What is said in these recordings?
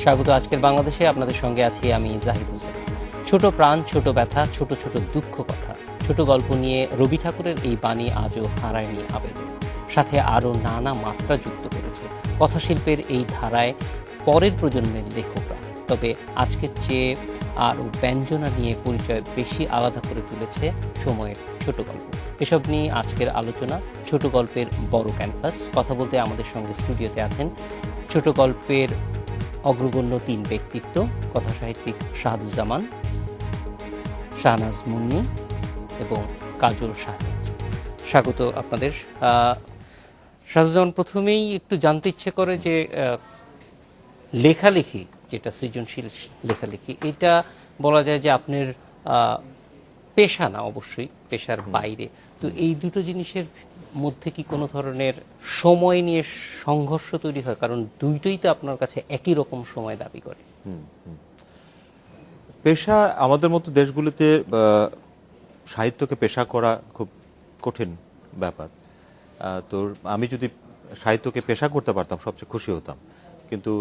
স্বাগত আজকের বাংলাদেশে। আপনাদের সঙ্গে আছি আমি জাহিদ হোসেন। ছোট প্রাণ, ছোট ব্যথা, ছোট ছোট দুঃখ কথা, ছোট গল্প নিয়ে রবি ঠাকুরের এই বাণী আজও হারায়নি আবেদন, সাথে আরও নানা মাত্রা যুক্ত করেছে কথাশিল্পের এই ধারায় পরের প্রজন্মের লেখকরা। তবে আজকের চেয়ে আরও ব্যঞ্জনা নিয়ে পরিচয় বেশি আলাদা করে তুলেছে সময়ের ছোট গল্প। এসব নিয়ে আজকের আলোচনা ছোট গল্পের বড় ক্যানভাস। কথা বলতে আমাদের সঙ্গে স্টুডিওতে আছেন ছোট গল্পের অগ্রগণ্য তিন ব্যক্তিত্ব: কথাসাহিত্যিক শাহাদুজ্জামান, শাহনাজ মুন্নি এবং কাজল সাহেব। স্বাগত আপনাদের। শাহাদুজ্জামান, প্রথমেই একটু জানতে ইচ্ছে করে যে লেখালেখি, যেটা সৃজনশীল লেখালেখি, এটা বলা যায় যে আপনার পেশা না, অবশ্যই পেশার বাইরে। তো এই দুটো জিনিসের মধ্যে কি কোনো ধরনের সময় নিয়ে সংঘর্ষ তৈরি হয়? কারণ দুইটোই তো আপনার কাছে একই রকম সময় দাবি করে। পেশা আমাদের মতো দেশগুলিতে সাহিত্যকে পেশা করা খুব কঠিন ব্যাপার। তো আমি যদি সাহিত্যকে পেশা করতে পারতাম সবচেয়ে খুশি হতাম, কিন্তু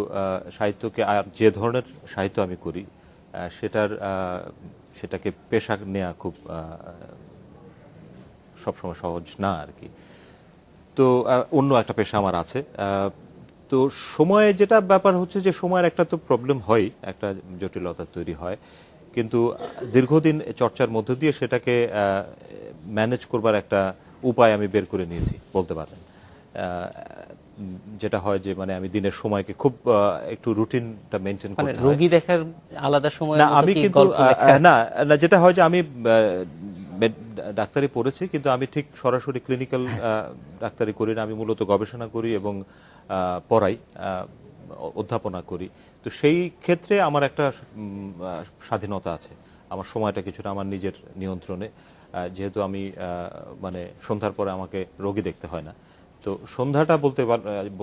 সাহিত্যকে আর যে ধরনের সাহিত্য আমি করি সেটাকে পেশা নেওয়া খুব সবসময় সহজ না আর কি। তো অন্য একটা পেশা আমার আছে। তো সময়ে যেটা ব্যাপার হচ্ছে যে সময়ের একটা তো প্রবলেম হয়, একটা জটিলতা তৈরি হয়, কিন্তু দীর্ঘদিন চর্চার মধ্য দিয়ে সেটাকে ম্যানেজ করবার একটা উপায় আমি বের করে নিয়েছি বলতে পারেন। যেটা হয় যে মানে আমি দিনের সময়কে খুব একটু রুটিনটা মেনটেন করতে হয়। রোগী দেখার আলাদা সময় না, আমি কিন্তু না, যেটা হয় যে আমি ডাক্তারি পড়েছি, কিন্তু আমি ঠিক সরাসরি ক্লিনিক্যাল ডাক্তারি করি না। আমি মূলত গবেষণা করি এবং পড়াই, অধ্যাপনা করি। তো সেই ক্ষেত্রে আমার একটা স্বাধীনতা আছে, আমার সময়টা কিছুটা আমার নিজের নিয়ন্ত্রণে। যেহেতু আমি মানে সন্ধ্যার পরে আমাকে রোগী দেখতে হয় না, তো সন্ধ্যাটা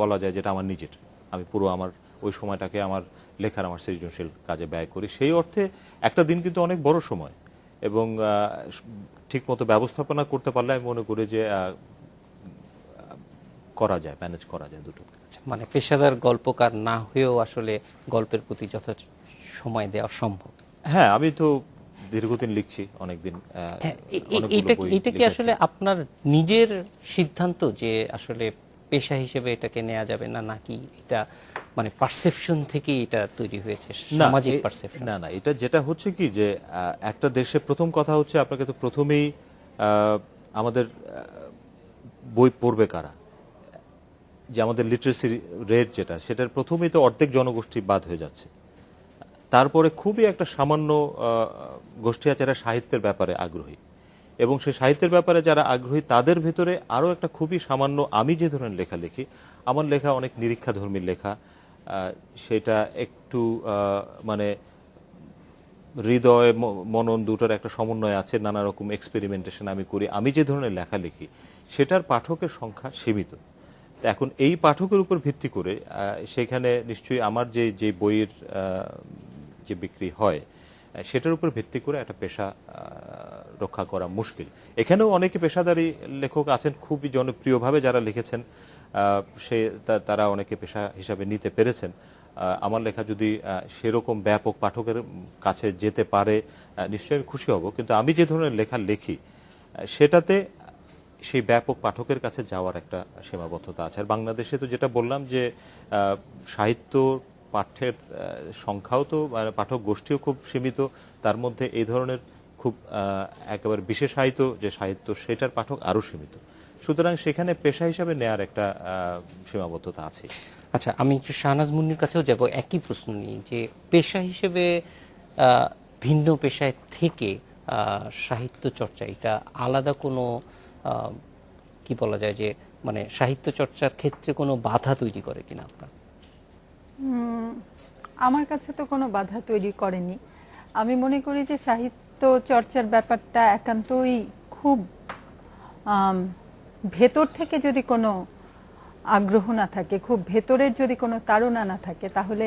বলা যায় যেটা আমার নিজের। আমি পুরো আমার ওই সময়টাকে আমার লেখার, আমার সৃজনশীল কাজে ব্যয় করি। সেই অর্থে একটা দিন কিন্তু অনেক বড় সময়, এবং ঠিকমতো ব্যবস্থাপনা করতে পারলে আমি মনে করি যে করা যায়, ম্যানেজ করা যায় দুটো। মানে পেশাদার গল্পকার না হয়েও আসলে গল্পের প্রতি যথেষ্ট সময় দেওয়া সম্ভব। হ্যাঁ, আমি তো দীর্ঘদিন লিখছি, অনেকদিন। এটা কি আসলে আপনার নিজের সিদ্ধান্ত যে আসলে পেশা হিসেবে এটাকে নেওয়া যাবে না, নাকি এটা মানে পারসেপশন থেকে এটা তৈরি হয়েছে, সামাজিক পারসেপশন? না না, এটা যেটা হচ্ছে কি যে একটা দেশে প্রথম কথা হচ্ছে আপনাকে তো প্রথমেই আমাদের বই পড়বে কারা, যে আমাদের লিটারেসি রেট যেটা, সেটার প্রথমেই তো অর্ধেক জনগোষ্ঠী বাদ হয়ে যাচ্ছে। তারপরে খুবই একটা সামান্য গোষ্ঠী আছে যারা সাহিত্যের ব্যাপারে আগ্রহী, এবং সেই সাহিত্যের ব্যাপারে যারা আগ্রহী তাদের ভেতরে আরও একটা খুবই সামান্য, আমি যে ধরনের লেখা লিখি, আমার লেখা অনেক নিরীক্ষাধর্মী লেখা। সেটা একটু মানে হৃদয় মনন দুটোর একটা সমন্বয় আছে, নানা রকম এক্সপেরিমেন্টেশন আমি করি। আমি যে ধরনের লেখা লিখি সেটার পাঠকের সংখ্যা সীমিত। এখন এই পাঠকের উপর ভিত্তি করে সেখানে নিশ্চয়ই আমার যে বইয়ের যে বিক্রি হয় সেটার উপর ভিত্তি করে একটা পেশা রক্ষা করা মুশকিল। এখানেও অনেকে পেশাদারী লেখক আছেন খুবই জনপ্রিয়ভাবে যারা লিখেছেন, তারা অনেকে পেশা হিসাবে নিতে পেরেছেন। আমার লেখা যদি সেরকম ব্যাপক পাঠকের কাছে যেতে পারে নিশ্চয়ই আমি খুশি হব, কিন্তু আমি যে ধরনের লেখা লিখি সেটাতে সেই ব্যাপক পাঠকের কাছে যাওয়ার একটা সীমাবদ্ধতা আছে। আর বাংলাদেশে তো যেটা বললাম যে সাহিত্য পাঠ্যের সংখ্যাও তো, পাঠক গোষ্ঠীও খুব সীমিত, তার মধ্যে এই ধরনের খুব একেবারে বিশেষ সাহিত্য সেটার পাঠক আরও সীমিত। সুতরাং সেখানে পেশা হিসাবে নেয়ার একটা সীমাবদ্ধতা আছে। আচ্ছা, আমি একটু শাহনাজ মুন্নির কাছেও যাব একই প্রশ্ন নিয়ে, যে পেশা হিসেবে ভিন্ন পেশায় থেকে সাহিত্য চর্চা, এটা আলাদা কোনো কি বলা যায় যে মানে সাহিত্য চর্চার ক্ষেত্রে কোনো বাধা তৈরি করে কিনা আপনার? আমার কাছে তো কোনো বাধা তৈরি করেনি। আমি মনে করি যে সাহিত্য চর্চার ব্যাপারটা একান্তই খুব ভেতর থেকে যদি কোনো আগ্রহ না থাকে, খুব ভেতরের যদি কোনো তাড়না না থাকে, তাহলে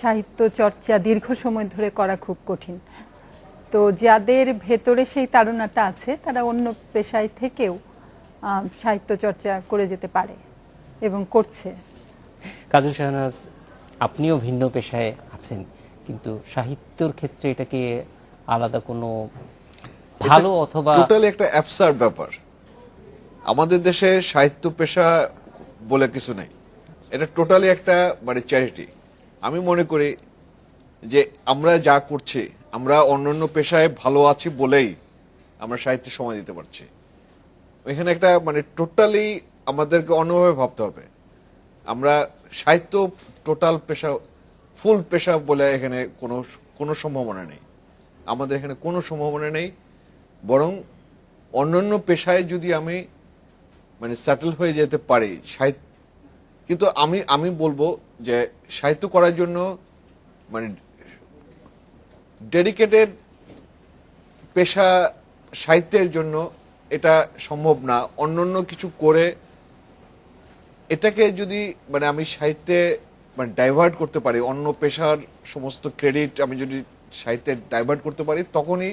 সাহিত্য চর্চা দীর্ঘ সময় ধরে করা খুব কঠিন। তো যাদের ভেতরে সেই তাড়নাটা আছে তারা অন্য পেশায় থেকেও সাহিত্য চর্চা করে যেতে পারে এবং করছে। কাজল শাহনাজ, আপনিও ভিন্ন পেশায় আছেন, কিন্তু সাহিত্যর ক্ষেত্রে এটাকে আলাদা কোনো ভালো অথবা টোটালি একটা অ্যাবসার্ড ব্যাপার। আমাদের দেশে সাহিত্য পেশা বলে কিছু নাই, এটা টোটালি একটা মানে চ্যারিটি। আমি মনে করি যে আমরা যা করছি, আমরা অন্যান্য পেশায় ভালো আছি বলেই আমরা সাহিত্যে সময় দিতে পারছি। এখানে একটা মানে টোটালি আমাদেরকে অন্যভাবে ভাবতে হবে। আমরা সাহিত্য টোটাল পেশা, ফুল পেশা বলে এখানে কোনো কোনো সম্ভাবনা নেই। আমাদের এখানে কোনো সম্ভাবনা নেই, বরং অন্যান্য পেশায় যদি আমি মানে সেটেল হয়ে যেতে পারি সাহিত্য, কিন্তু আমি বলবো যে সাহিত্য করার জন্য মানে ডেডিকেটেড পেশা সাহিত্যের জন্য এটা সম্ভব না। অন্যান্য কিছু করে এটাকে যদি মানে আমি সাহিত্যে মানে ডাইভার্ট করতে পারি, অন্য পেশার সমস্ত ক্রেডিট আমি যদি সাহিত্যে ডাইভার্ট করতে পারি, তখনই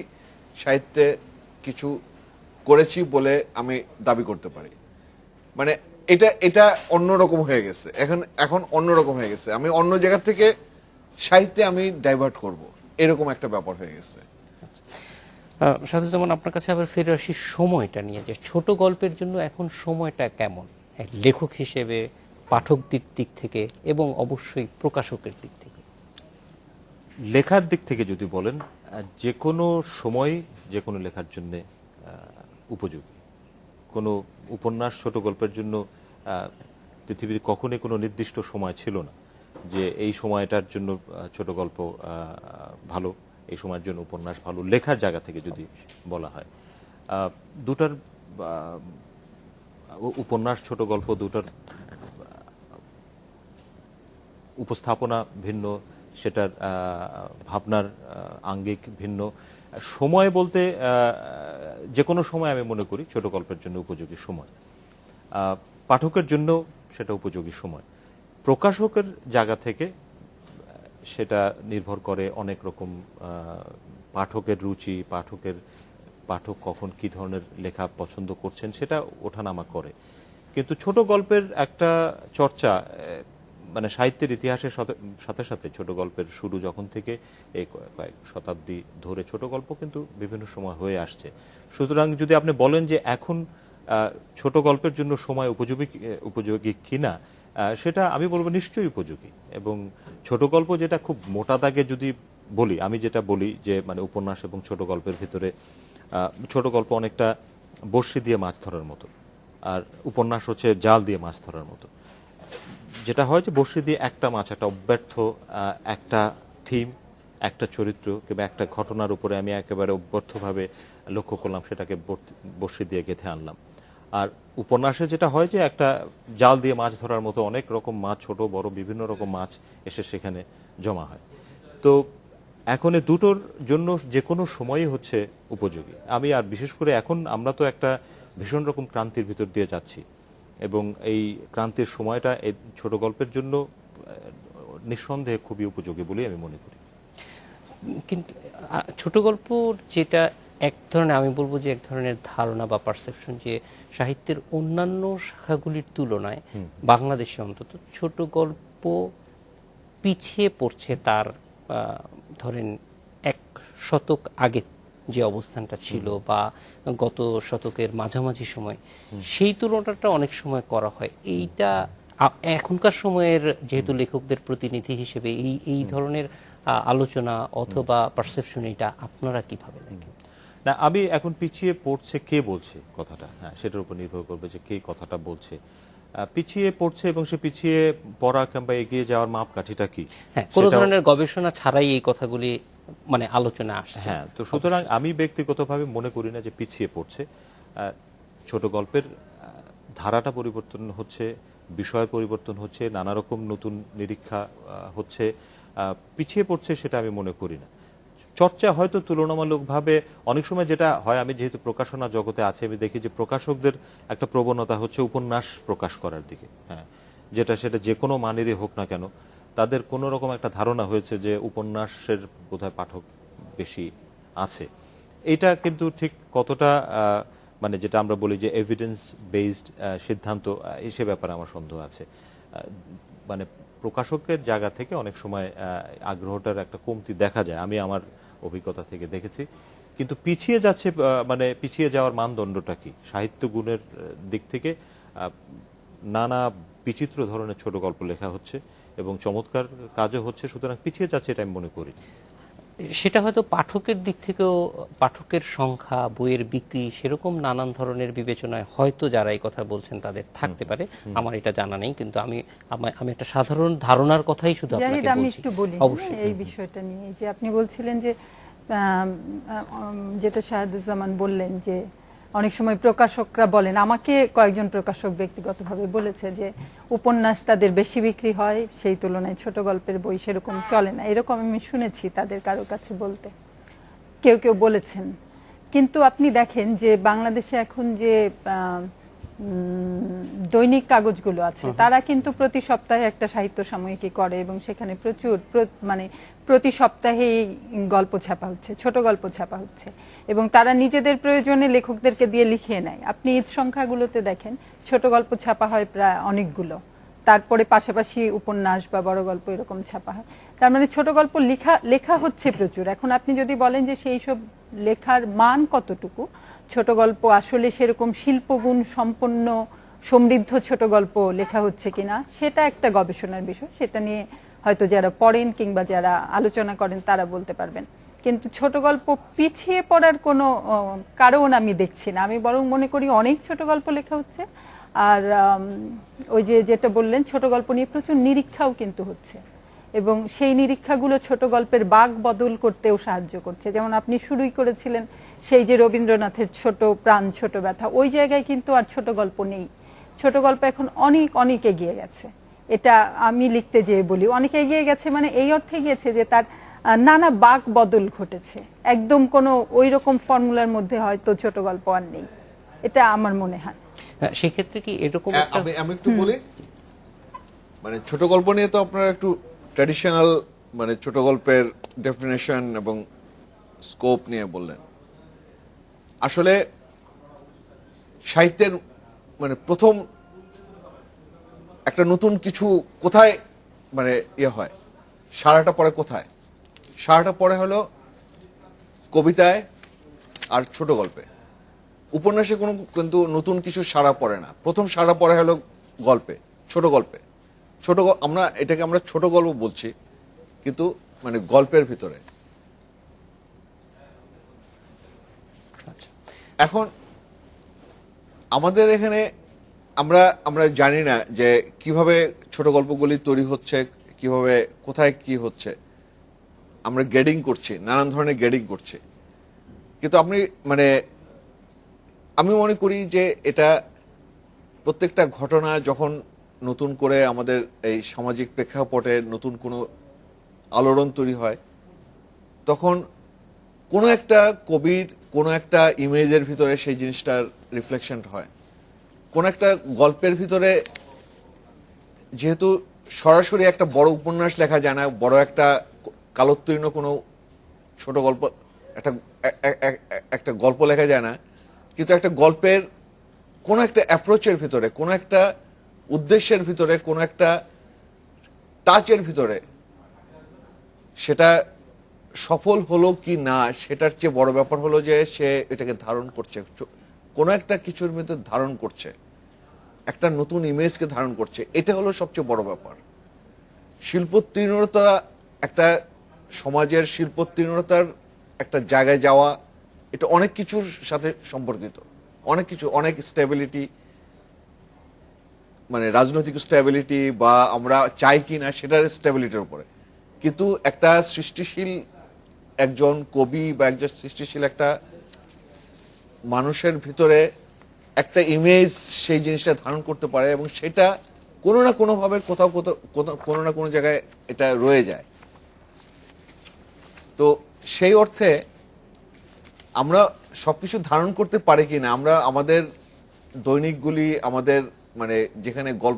সাহিত্যে কিছু করেছি বলে আমি দাবি করতে পারি। মানে এটা এটা অন্যরকম হয়ে গেছে, এখন অন্যরকম হয়ে গেছে। আমি অন্য জায়গা থেকে সাহিত্যে আমি ডাইভার্ট করব, এরকম একটা ব্যাপার হয়ে গেছে। সাধুজ্জামান, আপনার কাছে আবার ফিরে আসি সময়টা নিয়ে, যে ছোট গল্পের জন্য এখন সময়টা কেমন এক লেখক হিসেবে, পাঠকদের দিক থেকে এবং অবশ্যই প্রকাশকের দিক থেকে? লেখার দিক থেকে যদি বলেন, যে কোনো সময় যে কোনো লেখার জন্য উপযোগী। কোনো উপন্যাস, ছোট গল্পের জন্য পৃথিবীর কখনোই কোনো নির্দিষ্ট সময় ছিল না যে এই সময়টার জন্য ছোট গল্প ভালো, এই সময়ের জন্য উপন্যাস ভালো। লেখার জায়গা থেকে যদি বলা হয়, দুটার উপন্যাস, ছোট গল্প দুটার উপস্থাপনা ভিন্ন, সেটার ভাবনার আঙ্গিক ভিন্ন। সময় বলতে যে কোনো সময় আমি মনে করি ছোট গল্পের জন্য উপযোগী সময়, পাঠকের জন্য সেটা উপযোগী সময়। প্রকাশকের জায়গা থেকে সেটা নির্ভর করে অনেক রকম, পাঠকের রুচি, পাঠক কখন কি ধরনের লেখা পছন্দ করছেন সেটা ওঠানামা করে। কিন্তু ছোট গল্পের একটা চর্চা মানে সাহিত্যের ইতিহাসের সাথে সাথে ছোট গল্পের শুরু যখন থেকে এই কয়েক শতাব্দী ধরে ছোট গল্প কিন্তু বিভিন্ন সময় হয়ে আসছে। সুতরাং যদি আপনি বলেন যে এখন ছোট গল্পের জন্য সময় উপযোগী কিনা, সেটা আমি বলবো নিশ্চয়ই উপযোগী। এবং ছোট গল্প যেটা খুব মোটা দাগে যদি বলি, আমি যেটা বলি যে মানে উপন্যাস এবং ছোট গল্পের ভিতরে ছোট গল্প অনেকটা বড়শি দিয়ে মাছ ধরার মতো, আর উপন্যাস হচ্ছে জাল দিয়ে মাছ ধরার মতো। যেটা হয় যে বড়শি দিয়ে একটা মাছ, একটা অব্যর্থ একটা থিম, একটা চরিত্র কিংবা একটা ঘটনার উপরে আমি একেবারে অব্যর্থভাবে লক্ষ্য করলাম, সেটাকে বড়শি দিয়ে গেঁথে আনলাম। আর উপন্যাসে যেটা হয় যে একটা জাল দিয়ে মাছ ধরার মতো অনেক রকম মাছ, ছোট বড় বিভিন্ন রকম মাছ এসে সেখানে জমা হয়। তো এখন এই দুটোর জন্য যে কোনো সময়ই হচ্ছে উপযোগী। আমি আর বিশেষ করে এখন আমরা তো একটা ভীষণ রকম ক্রান্তির ভিতর দিয়ে যাচ্ছি, এবং এই ক্রান্তির সময়টা এই ছোট গল্পের জন্য নিঃসন্দেহে খুবই উপযোগী বলেই আমি মনে করি। কিন্তু ছোট গল্প যেটা এক ধরনের, আমি বলবো যে এক ধরনের ধারণা বা পারসেপশন, যে সাহিত্যের অন্যান্য শাখাগুলির তুলনায় বাংলাদেশে অন্তত ছোট গল্প পিছিয়ে পড়ছে তার ধরেন 1 শতক আগে যে অবস্থানটা ছিল বা গত শতকের মাঝামাঝি সময়, সেই তুলনাটা অনেক সময় করা হয়। এইটা এখনকার সময়ের যেহেতু লেখকদের প্রতিনিধি হিসেবে এই ধরনের আলোচনা অথবা পারসেপশন, এটা আপনারা কিভাবে দেখেন? না, আমি এখন পিছিয়ে পড়ছে কে বলছে কথাটা, হ্যাঁ সেটার উপর নির্ভর করবে যে কে কথাটা বলছে। পিছিয়ে পড়ছে এবং সে পিছিয়ে পড়া কিংবা এগিয়ে যাওয়ার মাপকাঠিটা কি, হ্যাঁ, কোনো ধরনের গবেষণা ছাড়াই এই কথাগুলি মানে আলোচনা আসছে। হ্যাঁ। তো সুতরাং আমি ব্যক্তিগতভাবে মনে করি না যে পিছিয়ে পড়ছে। ছোট গল্পের ধারাটা পরিবর্তন হচ্ছে, বিষয় পরিবর্তন হচ্ছে, নানা রকম নতুন নিরীক্ষা হচ্ছে। পিছিয়ে পড়ছে সেটা আমি মনে করি না। চর্চা হয়তো তুলনামূলকভাবে অনেক সময় যেটা হয়, আমি যেহেতু প্রকাশনা জগতে আছে, আমি দেখি যে প্রকাশকদের একটা প্রবণতা হচ্ছে উপন্যাস প্রকাশ করার দিকে, হ্যাঁ, সেটা যে কোনো মানেরই হোক না কেন, তাদের কোনো রকম একটা ধারণা হয়েছে যে উপন্যাসের বোধহয় পাঠক বেশি আছে। এটা কিন্তু ঠিক কতটা মানে যেটা আমরা বলি যে এভিডেন্স বেসড সিদ্ধান্ত, সে ব্যাপারে আমার সন্দেহ আছে। মানে প্রকাশকের জায়গা থেকে অনেক সময় আগ্রহটার একটা কমতি দেখা যায়, আমি আমার অভিজ্ঞতা থেকে দেখেছি। কিন্তু পিছিয়ে যাচ্ছে, মানে পিছিয়ে যাওয়ার মানদণ্ডটা কি? সাহিত্য গুণের দিক থেকে নানা বিচিত্র ধরনের ছোট গল্প লেখা হচ্ছে এবং চমৎকার কাজও হচ্ছে, সুতরাং পিছিয়ে যাচ্ছে এটা আমি মনে করি। সেটা হয়তো পাঠকের দিক থেকেও, পাঠকের সংখ্যা, বইয়ের বিক্রি, সেরকম নানান ধরনের বিবেচনায় হয়তো যারা এই কথা বলছেন তাদের থাকতে পারে, আমার এটা জানা নেই। কিন্তু আমি একটা সাধারণ ধারণার কথাই শুধু জাহিদ, আপনাকে আমি বলছি। একটু বলি অবশ্যই। এই বিষয়টা নিয়ে, যে আপনি বলছিলেন যে যেটা শাহাদুজ্জামান বললেন যে অনেক সময় প্রকাশকরা বলেন, আমাকে কয়েকজন প্রকাশক ব্যক্তিগতভাবে বলেছে যে উপন্যাস তাদের বেশি বিক্রি হয়, সেই তুলনায় ছোট গল্পের বই সেরকম চলে না, এরকম আমি শুনেছি তাদের কারো কাছে বলতে, কেউ কেউ বলেছেন। কিন্তু আপনি দেখেন যে বাংলাদেশে এখন যে দৈনিক কাগজগুলো আছে, তারা কিন্তু প্রতি সপ্তাহে একটা সাহিত্য সাময়িকী করে এবং সেখানে প্রচুর মানে প্রতি সপ্তাহেই গল্প ছাপা হচ্ছে, ছোট গল্প ছাপা হচ্ছে, এবং তারা নিজেদের প্রয়োজনে লেখকদেরকে দিয়ে লিখিয়ে নেয়। আপনি ঈদ সংখ্যাগুলোতে দেখেন ছোট গল্প ছাপা হয় প্রায় অনেকগুলো, তারপরে পাশাপাশি উপন্যাস বা বড় গল্প এরকম ছাপা হয়। তার মানে ছোট গল্প লেখা হচ্ছে প্রচুর। এখন আপনি যদি বলেন যে সেই সব লেখার মান কতটুকু, ছোট গল্প আসলে সেরকম শিল্পগুণ সম্পন্ন সমৃদ্ধ ছোট গল্প লেখা হচ্ছে কিনা, সেটা একটা গবেষণার বিষয়, সেটা নিয়ে হয়তো যারা পড়েন কিংবা যারা আলোচনা করেন তারা বলতে পারবেন। কিন্তু ছোট গল্প পিছিয়ে পড়ার কোনো কারণ আমি দেখছি না, আমি বরং মনে করি অনেক ছোট গল্প লেখা হচ্ছে। আর ওই যে যেটা বললেন, ছোট গল্প নিয়ে প্রচুর নিরীক্ষাও কিন্তু হচ্ছে, এবং সেই নিরীক্ষাগুলো ছোট গল্পের বাক বদল করতেও সাহায্য করছে। যেমন আপনি শুরুই করেছিলেন সেই যে রবীন্দ্রনাথের ছোট প্রাণ ছোট ব্যথা, ওই জায়গায় কিন্তু আর ছোট গল্প নেই। ছোট গল্প এখন অনেক অনেক এগিয়ে গেছে, এটা আমি লিখতে যেয়ে বলি। অনেক এগিয়ে গেছে মানে এই অর্থে গিয়েছে যে তার নানা বাক বদল ঘটেছে, একদম কোনো ওই রকম ফর্মুলার মধ্যে হয়তো ছোট গল্প আর নেই, এটা আমার মনে হয়। সেক্ষেত্রে কি এরকম আমি একটু বলি, মানে ছোট গল্প নিয়ে তো আপনারা একটু ট্র্যাডিশনাল মানে ছোট গল্পের ডেফিনেশন এবং স্কোপ নিয়ে বললেন। আসলে সাহিত্যের মানে প্রথম একটা নতুন কিছু কোথায় মানে ইয়ে হয়, সারাটা পড়ে কোথায়? সারাটা পড়ে হলো কবিতায় আর ছোট গল্পে। উপন্যাসে কোনো কিন্তু নতুন কিছু সারা পড়ে না, প্রথম সারা পড়ে হলো গল্পে, ছোট গল্পে। আমরা এটাকে আমরা ছোট গল্প বলছি, কিন্তু মানে গল্পের ভিতরে। এখন আমাদের এখানে আমরা জানি না যে কিভাবে ছোট গল্পগুলি তৈরি হচ্ছে, কিভাবে কোথায় কি হচ্ছে। আমরা গ্রেডিং করছি, নানান ধরনের গ্রেডিং করছি, কিন্তু আমি মনে করি যে এটা প্রত্যেকটা ঘটনা যখন নতুন করে আমাদের এই সামাজিক প্রেক্ষাপটে নতুন কোনো আলোড়ন তৈরি হয়, তখন কোনো একটা কবির কোনো একটা ইমেজের ভিতরে সেই জিনিসটার রিফ্লেকশন হয়। কোন একটা গল্পের ভিতরে যেহেতু সরাসরি একটা বড় উপন্যাস লেখা যায় না, বড় একটা কালোত্তীর্ণ কোনো ছোট গল্প একটা গল্প লেখা যায় না, কিন্তু একটা গল্পের কোনো একটা অ্যাপ্রোচের ভিতরে, কোনো একটা উদ্দেশ্যের ভিতরে, কোনো একটা টাচের ভিতরে সেটা সফল হলো কি না, সেটার চেয়ে বড় ব্যাপার হলো যে সে এটাকে ধারণ করছে, কোনো একটা কিছুর মধ্যে ধারণ করছে, একটা নতুন ইমেজকে ধারণ করছে। এটা হলো সবচেয়ে বড় ব্যাপার। শিল্পোত্তীর্ণতা, একটা সমাজের শিল্পোত্তীর্ণতার একটা জায়গায় যাওয়া, এটা অনেক কিছুর সাথে সম্পর্কিত, অনেক কিছু, অনেক স্টেবিলিটি, মানে রাজনৈতিক স্টেবিলিটি বা আমরা চাই কি না সেটার স্টেবিলিটির উপরে। কিন্তু একটা সৃষ্টিশীল একজন কবি বা একজন সৃষ্টিশীল একটা মানুষের ভিতরে একটা ইমেজ সেই জিনিসটা ধারণ করতে পারে, এবং সেটা কোনো না কোনোভাবে কোথাও কোনো না কোনো জায়গায় এটা রয়ে যায়। তো সেই অর্থে আমরা সবকিছু ধারণ করতে পারি কিনা, আমরা আমাদের দৈনিকগুলি, আমাদের মানে যেখানে গল্প